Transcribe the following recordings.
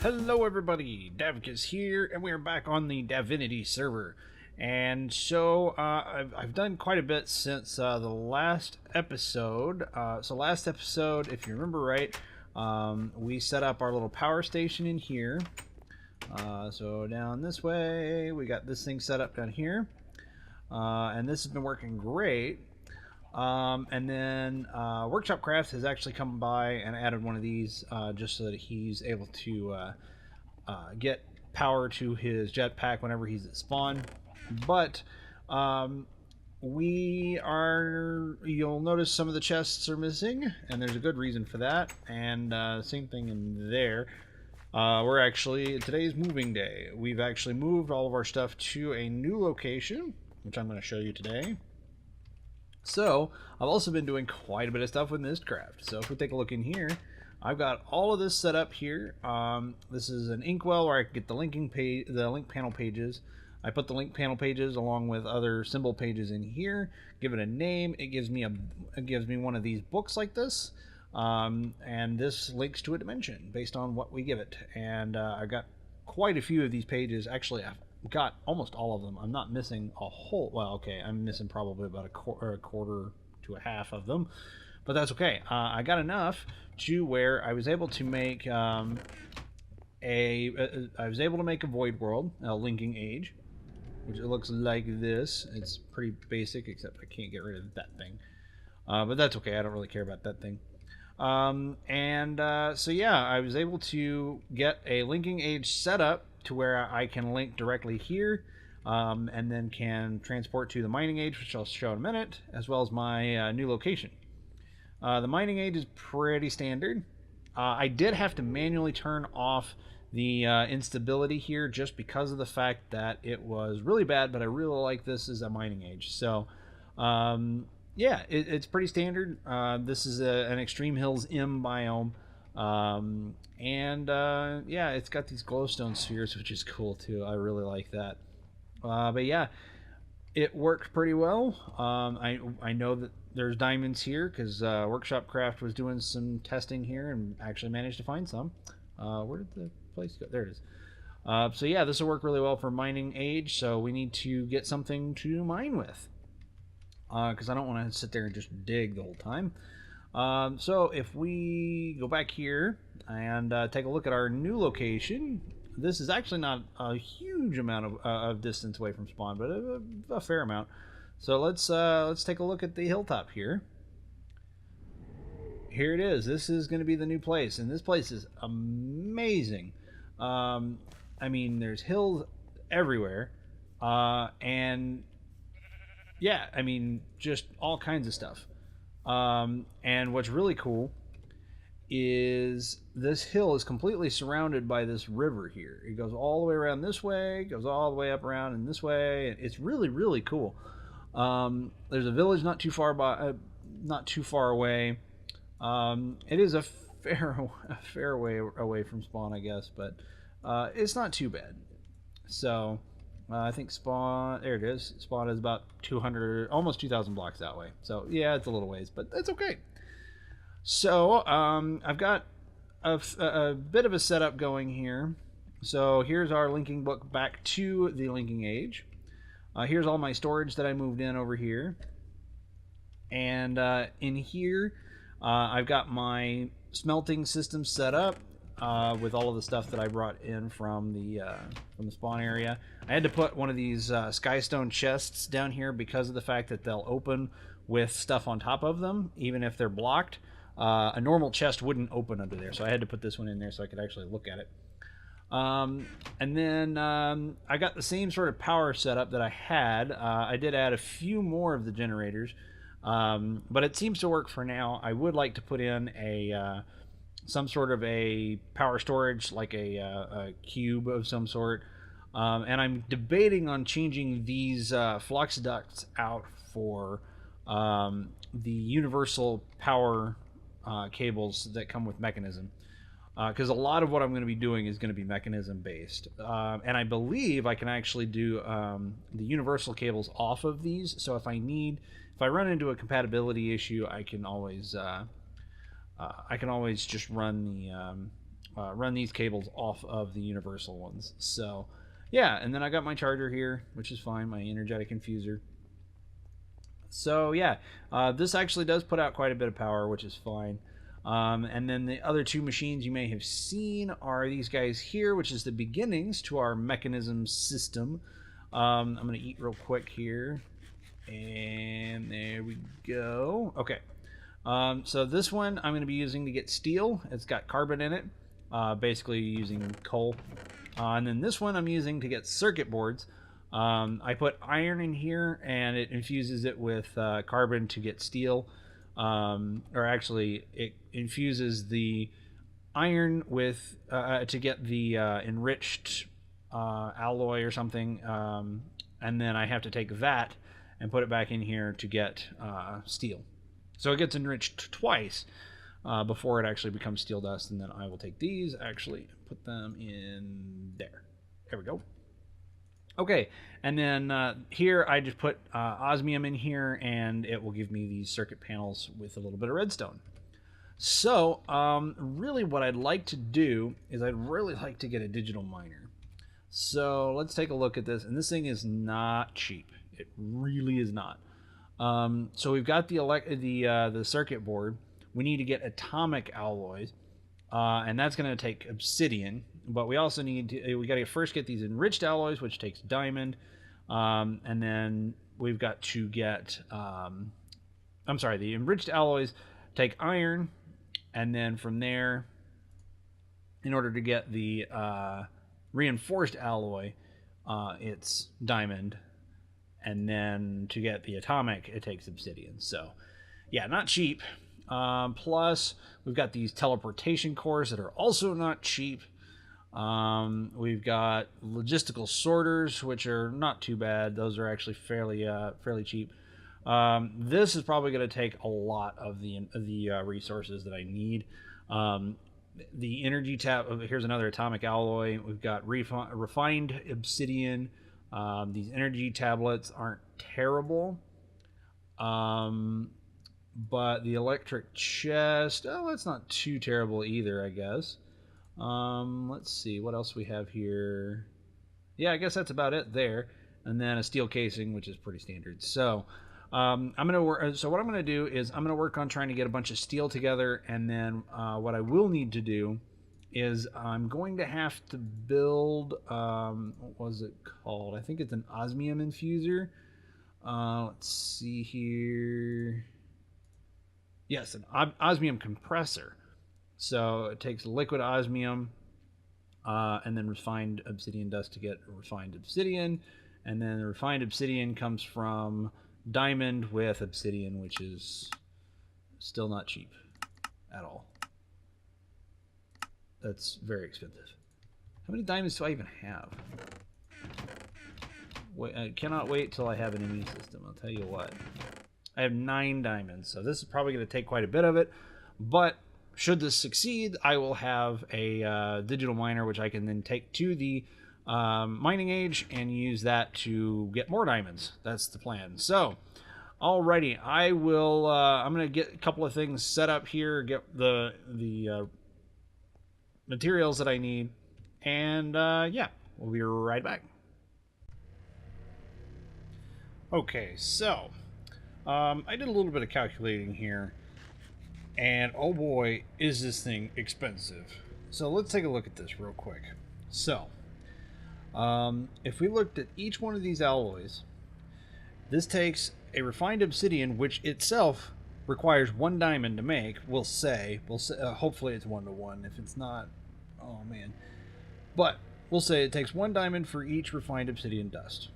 Hello everybody, Davkas here, and we are back on the Davinity server. And so I've done quite a bit since the last episode. Last episode, if you remember right, we set up our little power station in here. So down this way, we got this thing set up down here. And this has been working great. And then Workshop Craft has actually come by and added one of these just so that he's able to get power to his jetpack whenever he's at spawn. But you'll notice some of the chests are missing, and there's a good reason for that. And same thing in there. Today's moving day. We've actually moved all of our stuff to a new location, which I'm going to show you today. So, I've also been doing quite a bit of stuff with Mistcraft. So if we take a look in here, I've got all of this set up here. This is an inkwell where I can get the link panel pages. I put the link panel pages along with other symbol pages in here. Give it a name. It gives me one of these books like this, and this links to a dimension based on what we give it. And I've got quite a few of these pages. Actually, I've got almost all of them. I'm not missing a whole. Well, okay, I'm missing probably about a quarter to a half of them, but that's okay. I got enough to where I was able to make I was able to make a void world, a linking age, which it looks like this. It's pretty basic, except I can't get rid of that thing. But that's okay. I don't really care about that thing. So yeah, I was able to get a linking age set up to where I can link directly here, and then can transport to the mining age, which I'll show in a minute, as well as my new location. The mining age is pretty standard. I did have to manually turn off the instability here just because of the fact that it was really bad, but I really like this as a mining age. So yeah, it's pretty standard. This is an Extreme Hills M biome. Yeah, it's got these glowstone spheres, which is cool too. I really like that. But yeah, it worked pretty well. I know that there's diamonds here because Workshop Craft was doing some testing here and actually managed to find some. Where did the place go? There it is. So yeah, this will work really well for mining age. So we need to get something to mine with, because I don't want to sit there and just dig the whole time. So if we go back here and take a look at our new location, this is actually not a huge amount of distance away from spawn, but a fair amount. So let's take a look at the hilltop here. Here it is. This is going to be the new place, and this place is amazing. I mean, there's hills everywhere, and yeah, I mean, just all kinds of stuff. And what's really cool is this hill is completely surrounded by this river here. It goes all the way around this way, goes all the way up around and this way. It's really, really cool. There's a village not too far away. It is a fair way away from spawn, I guess, but it's not too bad. So I think spawn, there it is. Spawn is about 200, almost 2,000 blocks that way. So yeah, it's a little ways, but it's okay. So I've got a bit of a setup going here. So here's our linking book back to the linking age. Here's all my storage that I moved in over here. And in here, I've got my smelting system set up. With all of the stuff that I brought in from the spawn area. I had to put one of these skystone chests down here because of the fact that they'll open with stuff on top of them, even if they're blocked. A normal chest wouldn't open under there, so I had to put this one in there so I could actually look at it. And then I got the same sort of power setup that I had. I did add a few more of the generators, but it seems to work for now. I would like to put in some sort of a power storage, like a cube of some sort, and I'm debating on changing these flux ducts out for the universal power cables that come with Mechanism, because a lot of what I'm going to be doing is going to be Mechanism based, and I believe I can actually do the universal cables off of these. So if I run into a compatibility issue, I can always just run run these cables off of the universal ones. So yeah, and then I got my charger here, which is fine, my energetic infuser. So yeah, this actually does put out quite a bit of power, which is fine. And then the other two machines you may have seen are these guys here, which is the beginnings to our mechanism system. I'm going to eat real quick here. And there we go. Okay. So this one I'm going to be using to get steel. It's got carbon in it, basically using coal. And then this one I'm using to get circuit boards. I put iron in here, and it infuses it with carbon to get steel. Or actually, it infuses the iron with to get the enriched alloy or something, and then I have to take that and put it back in here to get steel. So it gets enriched twice before it actually becomes steel dust, and then I will take these, actually put them in there. There we go. Okay, and then here I just put osmium in here, and it will give me these circuit panels with a little bit of redstone. So really what I'd like to do is I'd really like to get a digital miner. So let's take a look at this, and this thing is not cheap. It really is not. So we've got the circuit board. We need to get atomic alloys, and that's going to take obsidian. But we also need to, we got to first get these enriched alloys, which takes diamond, and then we've got to get, I'm sorry, the enriched alloys take iron, and then from there, in order to get the reinforced alloy, it's diamond, and then to get the atomic, it takes obsidian. So, yeah, not cheap. Plus, we've got these teleportation cores that are also not cheap. We've got logistical sorters, which are not too bad. Those are actually fairly cheap. This is probably going to take a lot of the resources that I need. The energy tab. Here's another atomic alloy. We've got refined obsidian. These energy tablets aren't terrible. But the electric chest, oh, that's not too terrible either, I guess. Let's see what else we have here. Yeah, I guess that's about it there. And then a steel casing, which is pretty standard. So I'm gonna work. So what I'm gonna do is I'm gonna work on trying to get a bunch of steel together, and then what I will need to do is I'm going to have to build. What was it called? I think it's an osmium infuser. Let's see here. Yes, an osmium compressor. So it takes liquid osmium and then refined obsidian dust to get refined obsidian. And then the refined obsidian comes from diamond with obsidian, which is still not cheap at all. That's very expensive. How many diamonds do I even have? Wait, I cannot wait till I have an ME system, I'll tell you what. I have 9 diamonds, so this is probably going to take quite a bit of it. But should this succeed, I will have a digital miner, which I can then take to the mining age and use that to get more diamonds. That's the plan. So, alrighty, I will. I'm going to get a couple of things set up here, get the materials that I need, and yeah, we'll be right back. Okay, so I did a little bit of calculating here, and oh boy, is this thing expensive. So let's take a look at this real quick. So, if we looked at each one of these alloys, this takes a refined obsidian, which itself requires 1 diamond to make. We'll say hopefully it's 1 to 1. If it's not, oh man. But we'll say it takes 1 diamond for each refined obsidian dust.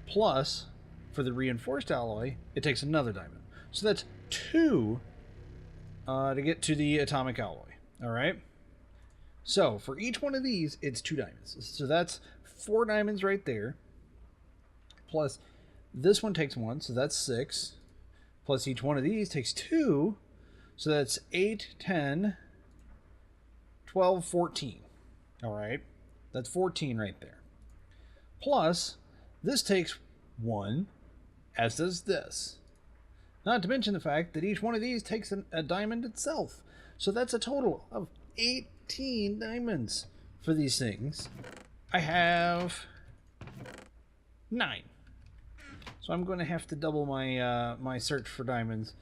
Plus, for the reinforced alloy, it takes another diamond. So that's 2 to get to the atomic alloy. All right. So for each one of these, it's 2 diamonds. So that's 4 diamonds right there. Plus this one takes 1, so that's 6. Plus each one of these takes 2, so that's 8, 10, 12, 14. All right. That's 14 right there. Plus this takes 1, as does this. Not to mention the fact that each one of these takes a diamond itself. So that's a total of 8 19 diamonds for these things. I have 9. So I'm going to have to double my my search for diamonds.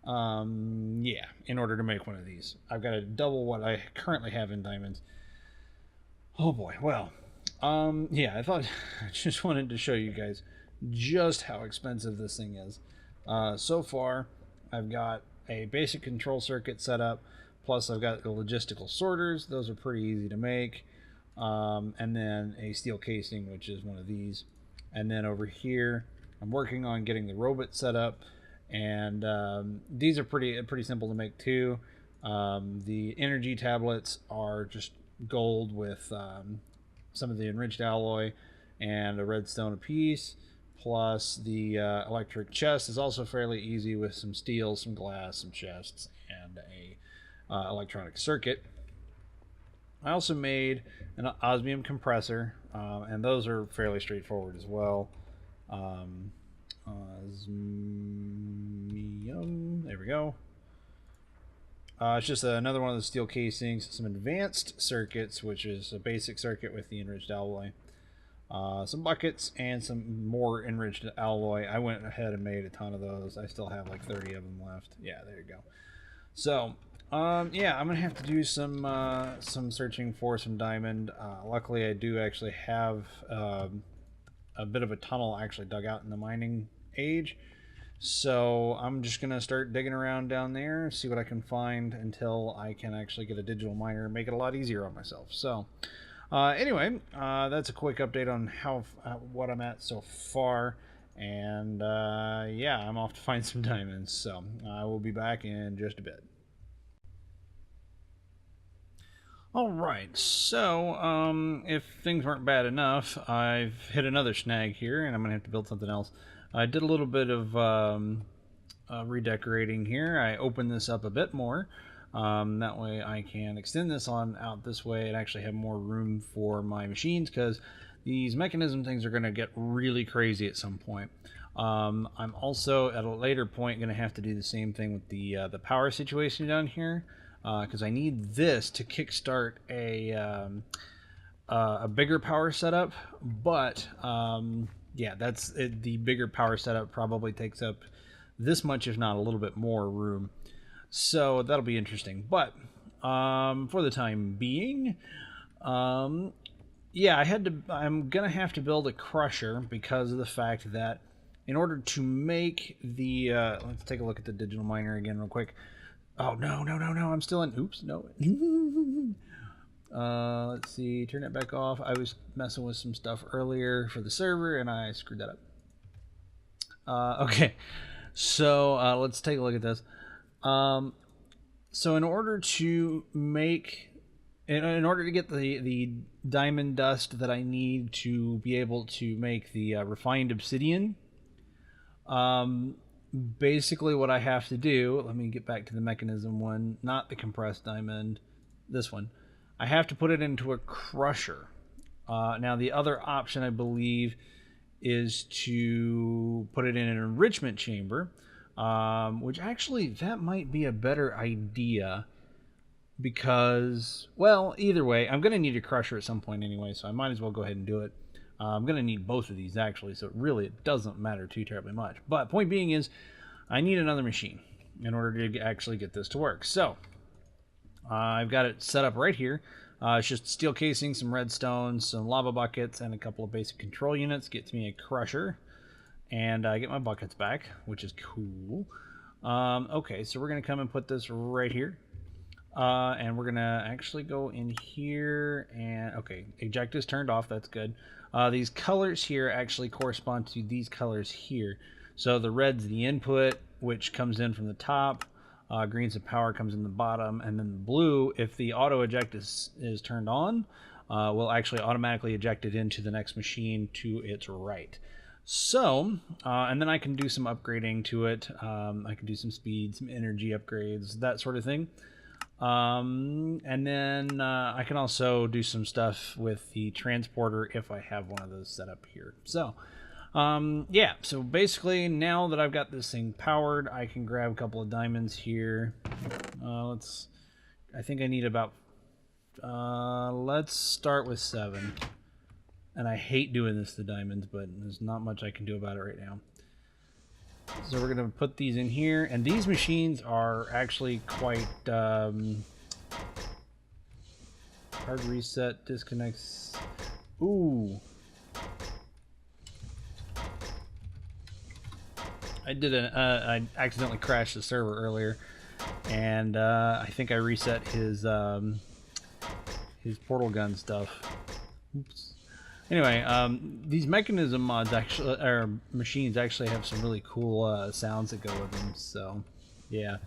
Yeah, in order to make one of these. I've got to double what I currently have in diamonds. Oh boy, well, yeah, I just wanted to show you guys just how expensive this thing is. So far, I've got a basic control circuit set up, plus I've got the logistical sorters. Those are pretty easy to make. And then a steel casing, which is one of these. And then over here, I'm working on getting the robot set up. And these are pretty simple to make too. The energy tablets are just gold with some of the enriched alloy and a redstone apiece, plus the electric chest is also fairly easy with some steel, some glass, some chests, and a electronic circuit. I also made an osmium compressor, and those are fairly straightforward as well. Osmium, there we go. It's just another one of the steel casings, some advanced circuits, which is a basic circuit with the enriched alloy, some buckets, and some more enriched alloy. I went ahead and made a ton of those. I still have like 30 of them left. Yeah, there you go. So, yeah, I'm gonna have to do some searching for some diamond. Luckily, I do actually have a bit of a tunnel actually dug out in the mining age. So I'm just going to start digging around down there, see what I can find until I can actually get a digital miner and make it a lot easier on myself. So anyway, that's a quick update on what I'm at so far. And yeah, I'm off to find some diamonds. So I will be back in just a bit. Alright, so if things weren't bad enough, I've hit another snag here and I'm going to have to build something else. I did a little bit of redecorating here. I opened this up a bit more. That way I can extend this on out this way and actually have more room for my machines, because these mechanism things are going to get really crazy at some point. I'm also at a later point going to have to do the same thing with the power situation down here, because I need this to kickstart a bigger power setup, but yeah, that's it. The bigger power setup probably takes up this much, if not a little bit more room. So that'll be interesting. But for the time being, yeah, I'm gonna have to build a crusher because of the fact that in order to make the let's take a look at the digital miner again real quick. Oh no, I'm still in. Oops, no. Let's see, turn it back off. I was messing with some stuff earlier for the server and I screwed that up. Okay, so let's take a look at this. So in order to make, in order to get the diamond dust that I need to be able to make the refined obsidian, basically what I have to do, let me get back to the mechanism one, not the compressed diamond, this one. I have to put it into a crusher. Now the other option, I believe, is to put it in an enrichment chamber, which actually that might be a better idea because, well, either way, I'm going to need a crusher at some point anyway, so I might as well go ahead and do it. I'm going to need both of these actually, so it doesn't matter too terribly much. But point being is, I need another machine in order to actually get this to work. So I've got it set up right here. It's just steel casing, some redstone, some lava buckets, and a couple of basic control units. Gets me a crusher, and I get my buckets back, which is cool. Okay, so we're going to come and put this right here. And we're going to actually go in here, and okay, eject is turned off. That's good. These colors here actually correspond to these colors here. So the red's the input, which comes in from the top. Green's the power, comes in the bottom, and then the blue, if the auto eject is turned on, will actually automatically eject it into the next machine to its right. So, and then I can do some upgrading to it. I can do some speed, some energy upgrades, that sort of thing. And then I can also do some stuff with the transporter if I have one of those set up here. So, yeah, so basically now that I've got this thing powered, I can grab a couple of diamonds here. I think I need about Let's start with 7. And I hate doing this to diamonds, but there's not much I can do about it right now. So we're going to put these in here. And these machines are actually quite... hard reset, disconnects... Ooh. I accidentally crashed the server earlier, and I think I reset his portal gun stuff. Oops. Anyway, these mechanism mods actually, or machines actually have some really cool sounds that go with them. So, yeah.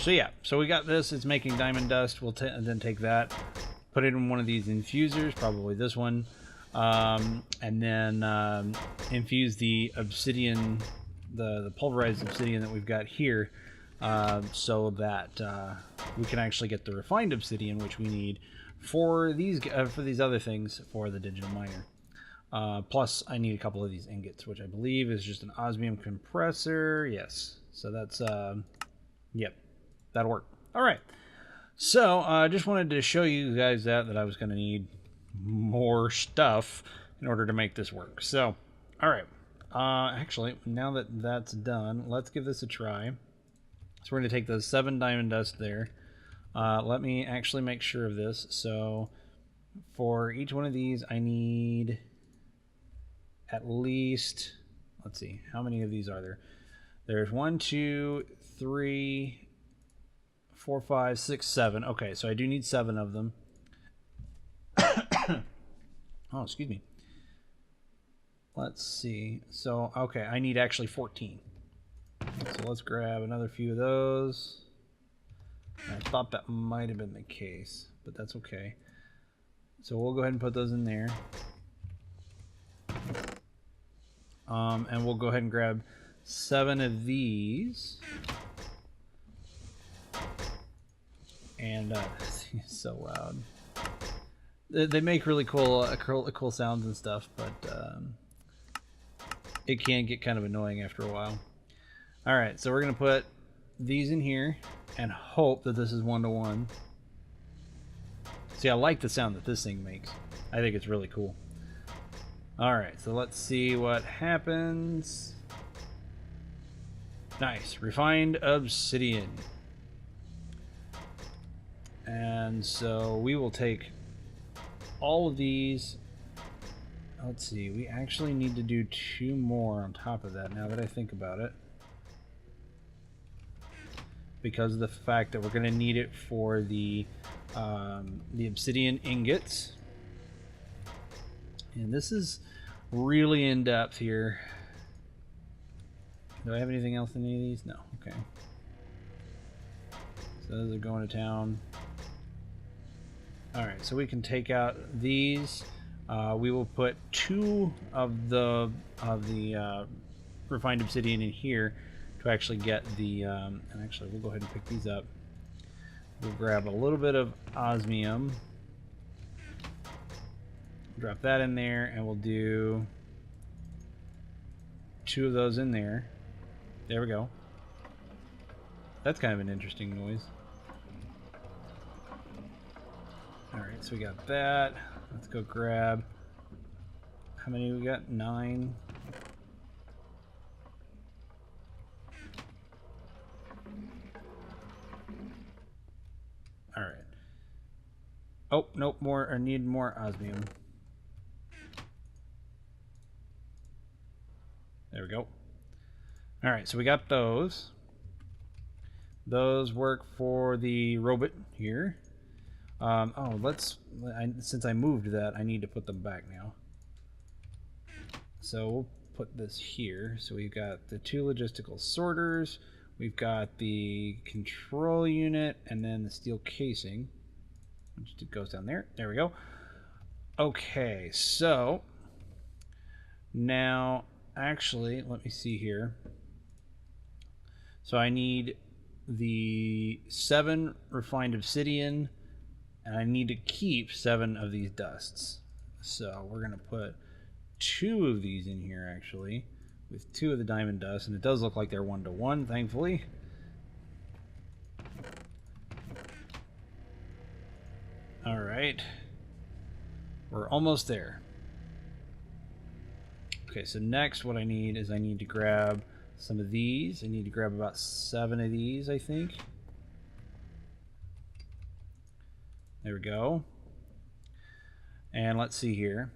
So yeah, so we got this. It's making diamond dust. We'll then take that, put it in one of these infusers, probably this one, and then infuse the obsidian, the pulverized obsidian that we've got here, so that we can actually get the refined obsidian, which we need for these other things for the digital miner. Plus, I need a couple of these ingots, which I believe is just an osmium compressor. Yes, so that's yep, that'll work. All right. So I just wanted to show you guys that I was going to need more stuff in order to make this work. So, all right. Actually, now that that's done, let's give this a try. So we're going to take those 7 diamond dust there. Let me actually make sure of this. So for each one of these, I need at least, let's see, how many of these are there? There's 1, 2, 3, 4, 5, 6, 7. Okay, so I do need 7 of them. Oh, excuse me. Let's see. So, okay, I need actually 14. So let's grab another few of those. I thought that might have been the case, but that's okay. So we'll go ahead and put those in there. And we'll go ahead and grab 7 of these. And it's so loud. They make really cool sounds and stuff, but it can get kind of annoying after a while. All right, so we're gonna put these in here and hope that this is 1-to-1. See, I like the sound that this thing makes. I think it's really cool. All right, so let's see what happens. Nice, refined obsidian. And so we will take all of these. Let's see, we actually need to do 2 more on top of that now that I think about it, because of the fact that we're going to need it for the obsidian ingots. And this is really in depth here. Do I have anything else in any of these? No. Okay. So those are going to town. All right, so we can take out these. We will put 2 of the refined obsidian in here to actually get the. And actually, we'll go ahead and pick these up. We'll grab a little bit of osmium. Drop that in there, and we'll do 2 of those in there. There we go. That's kind of an interesting noise. Alright, so we got that. Let's go grab... How many we got? 9. Alright. Oh, nope, more. I need more osmium. There we go. Alright, so we got those. Those work for the robot here. Since I moved that, I need to put them back now. So we'll put this here. So we've got the 2 logistical sorters, we've got the control unit, and then the steel casing, which goes down there. There we go. Okay, so now actually, let me see here. So I need the 7 refined obsidian, And I need to keep 7 of these dusts. So we're going to put 2 of these in here, actually, with 2 of the diamond dust. And it does look like they're 1-to-1, thankfully. All right. We're almost there. Okay, so next what I need is I need to grab some of these. I need to grab about 7 of these, I think. There we go. And let's see here.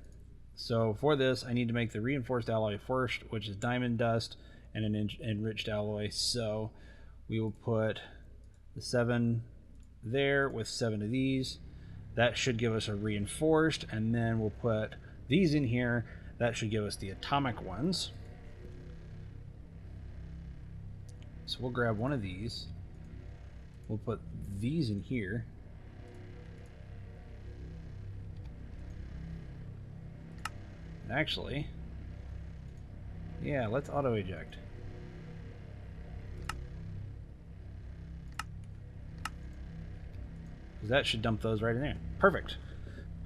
So for this, I need to make the reinforced alloy first, which is diamond dust and an enriched alloy. So we will put the 7 there with 7 of these. That should give us a reinforced, and then we'll put these in here. That should give us the atomic ones. So we'll grab one of these. We'll put these in here. Actually, yeah, let's auto eject. That should dump those right in there. Perfect.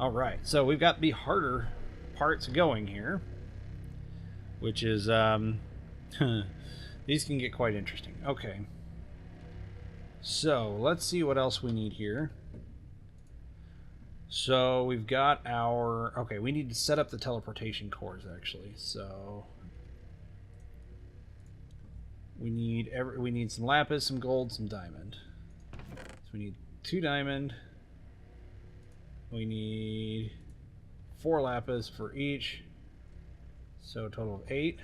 All right, so we've got the harder parts going here, which is these can get quite interesting. Okay, so let's see what else we need here. So we've got our, okay, we need to set up the teleportation cores, actually. So we need some lapis, some gold, some diamond. So we need 2 diamond. We need 4 lapis for each. So a total of 8.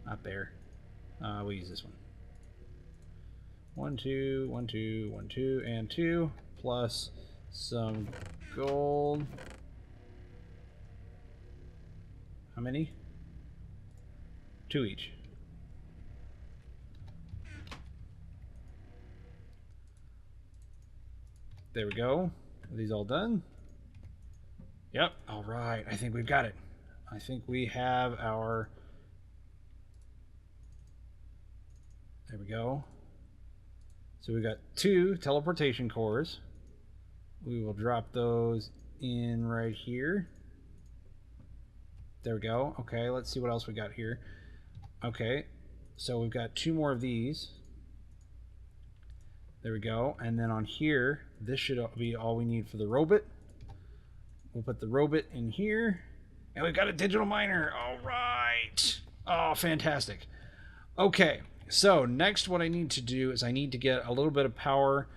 Not there. We'll use this one. 1, 2, 1, 2, 1, 2, and 2 plus some gold. How many? 2 each. There we go. Are these all done? Yep. All right. I think we've got it. I think we have our... There we go. So we've got 2 teleportation cores. We will drop those in right here. There we go. Okay, let's see what else we got here. Okay, so we've got 2 more of these. There we go. And then on here, this should be all we need for the robot. We'll put the robot in here. And we've got a digital miner. All right. Oh, fantastic. Okay, so next what I need to do is I need to get a little bit of power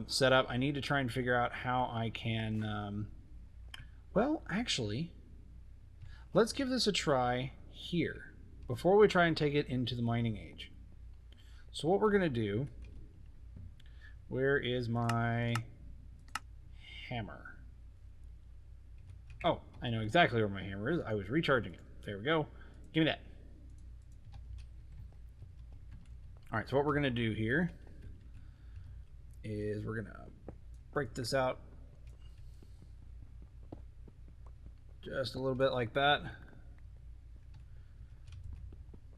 set up. I need to try and figure out how I can... well, actually, let's give this a try here before we try and take it into the mining age. So what we're going to do... Where is my hammer? Oh, I know exactly where my hammer is. I was recharging it. There we go. Give me that. All right, so what we're going to do here is we're going to break this out just a little bit like that.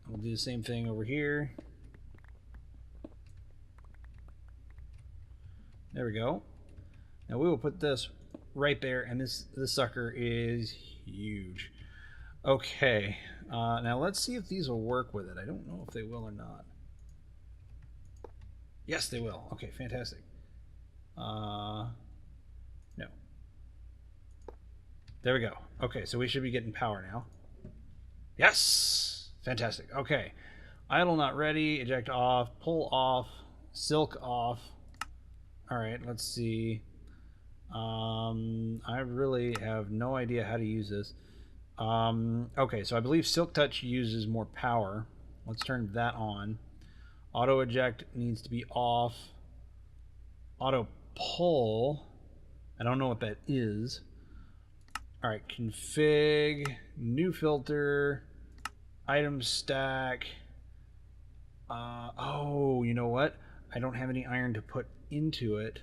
We'll do the same thing over here. There we go. Now we will put this right there, and this sucker is huge. Okay, now let's see if these will work with it. I don't know if they will or not. Yes, they will. Okay, fantastic. No. There we go. Okay, so we should be getting power now. Yes! Fantastic. Okay. Idle not ready. Eject off. Pull off. Silk off. Alright, let's see. I really have no idea how to use this. Okay, so I believe Silk Touch uses more power. Let's turn that on. Auto eject needs to be off. Auto pull. I don't know what that is. Alright, config, new filter, item stack. Oh, you know what? I don't have any iron to put into it.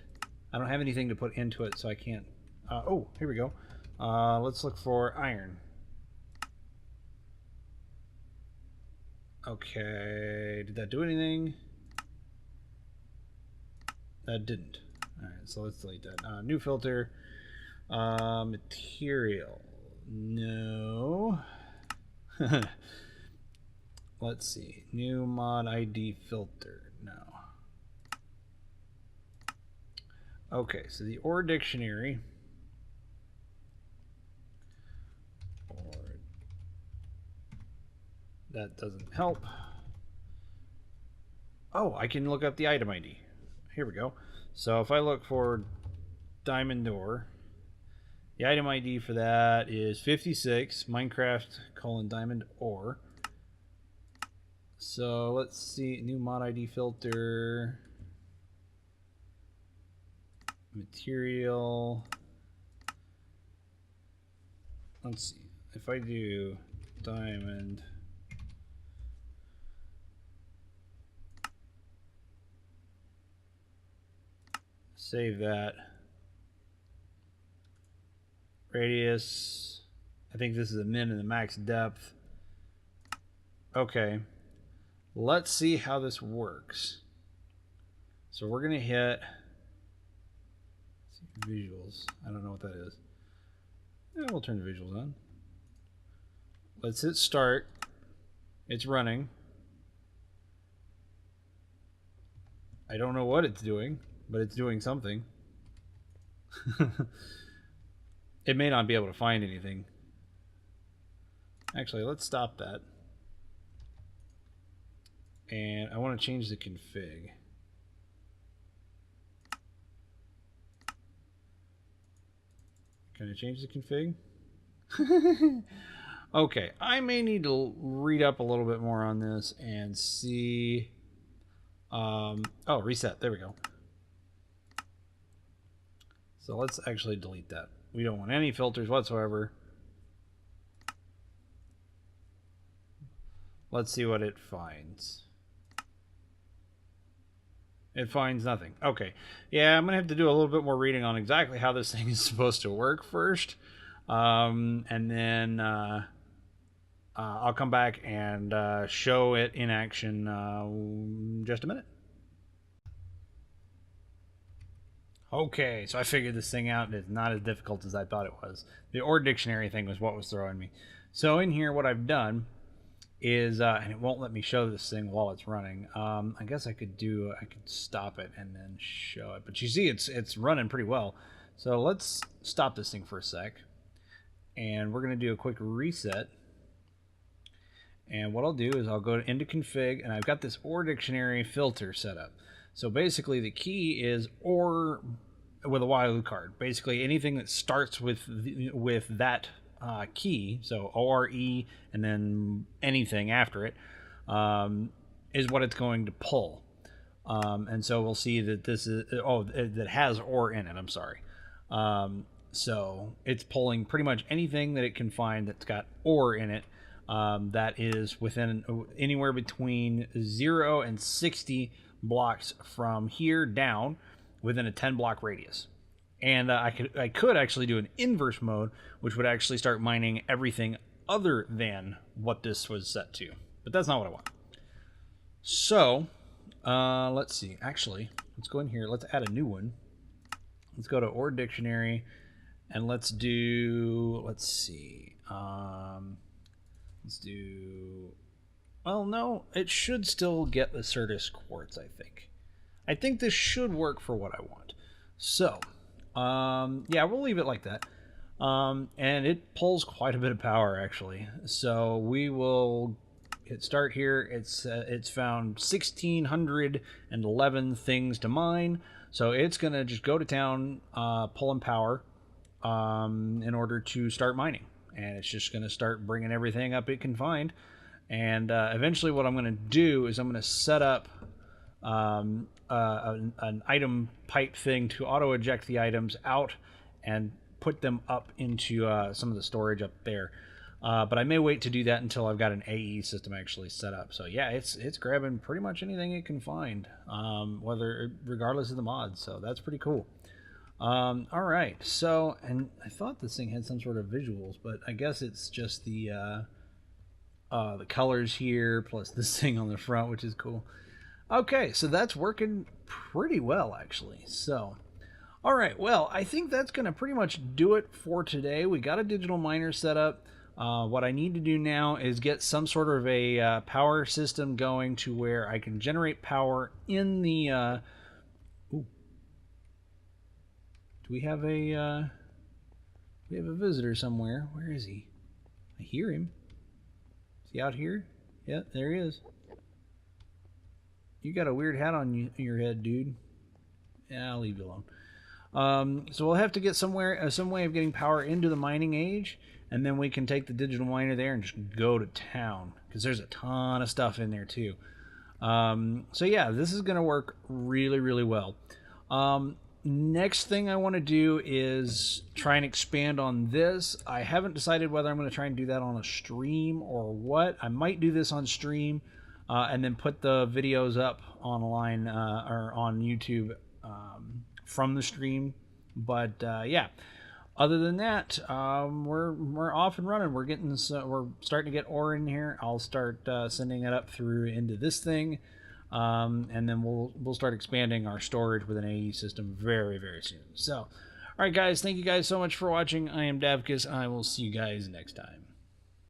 I don't have anything to put into it, so I can't. Oh, here we go. Let's look for iron. Okay, did that do anything? That didn't. All right, so let's delete that. New filter. Material. No. Let's see. New mod ID filter. No. Okay, so the OR dictionary. That doesn't help. Oh, I can look up the item ID. Here we go. So if I look for diamond ore, the item ID for that is 56 Minecraft : diamond ore. So let's see, new mod ID filter, material. Let's see, if I do diamond, save that. Radius, I think this is the min and the max depth. Okay, let's see how this works. So we're gonna hit visuals. I don't know what that is. Yeah, we'll turn the visuals on. Let's hit start. It's running. I don't know what it's doing, but it's doing something. It may not be able to find anything. Actually, let's stop that. And I want to change the config. Can I change the config? Okay, I may need to read up a little bit more on this and see. Oh, reset. There we go. So let's actually delete that. We don't want any filters whatsoever. Let's see what it finds. It finds nothing. Okay. Yeah, I'm going to have to do a little bit more reading on exactly how this thing is supposed to work first. And then I'll come back and show it in action in just a minute. Okay, so I figured this thing out. It's not as difficult as I thought it was. The OR dictionary thing was what was throwing me. So in here, what I've done is, and it won't let me show this thing while it's running. I guess I could stop it and then show it. But you see, it's running pretty well. So let's stop this thing for a sec. And we're going to do a quick reset. And what I'll do is I'll go into config, and I've got this OR dictionary filter set up. So basically the key is OR with a wildcard. Basically anything that starts with that key, so ORE and then anything after it, is what it's going to pull. And so we'll see that this is, that has OR in it, I'm sorry. So it's pulling pretty much anything that it can find that's got OR in it, that is within anywhere between 0 and 60 blocks from here down within a 10 block radius. And I could actually do an inverse mode, which would actually start mining everything other than what this was set to. But that's not what I want. So let's see. Actually, let's go in here. Let's add a new one. Let's go to OR dictionary, and let's do. Let's see. Let's do. Well, no, it should still get the Certus quartz, I think. I think this should work for what I want. So, yeah, we'll leave it like that. And it pulls quite a bit of power, actually. So we will hit start here. It's found 1,611 things to mine. So it's going to just go to town, pulling power in order to start mining. And it's just going to start bringing everything up it can find. And eventually what I'm going to do is I'm going to set up an item pipe thing to auto eject the items out and put them up into some of the storage up there. But I may wait to do that until I've got an AE system actually set up. So yeah, it's grabbing pretty much anything it can find, regardless of the mods. So that's pretty cool. All right. So, and I thought this thing had some sort of visuals, but I guess it's just the colors here plus this thing on the front, which is cool. Okay, so that's working pretty well, actually. So All right, well, I think that's going to pretty much do it for today. We got a digital miner set up. What I need to do now is get some sort of a power system going to where I can generate power in the... Ooh. Do we have a... we have a visitor somewhere. Where is he? I hear him. Is he out here? Yeah, there he is. You got a weird hat on your head, dude. Yeah, I'll leave you alone. So we'll have to get some way of getting power into the mining age, and then we can take the digital miner there and just go to town, because there's a ton of stuff in there too. So yeah, this is going to work really, really well. Next thing I want to do is try and expand on this. I haven't decided whether I'm going to try and do that on a stream or what. I might do this on stream and then put the videos up online or on YouTube from the stream. But yeah, other than that, we're off and running. We're starting to get ore in here. I'll start sending it up through into this thing, and then we'll start expanding our storage with an AE system very, very soon. So, all right, guys, thank you guys so much for watching. I am Davkas. I will see you guys next time.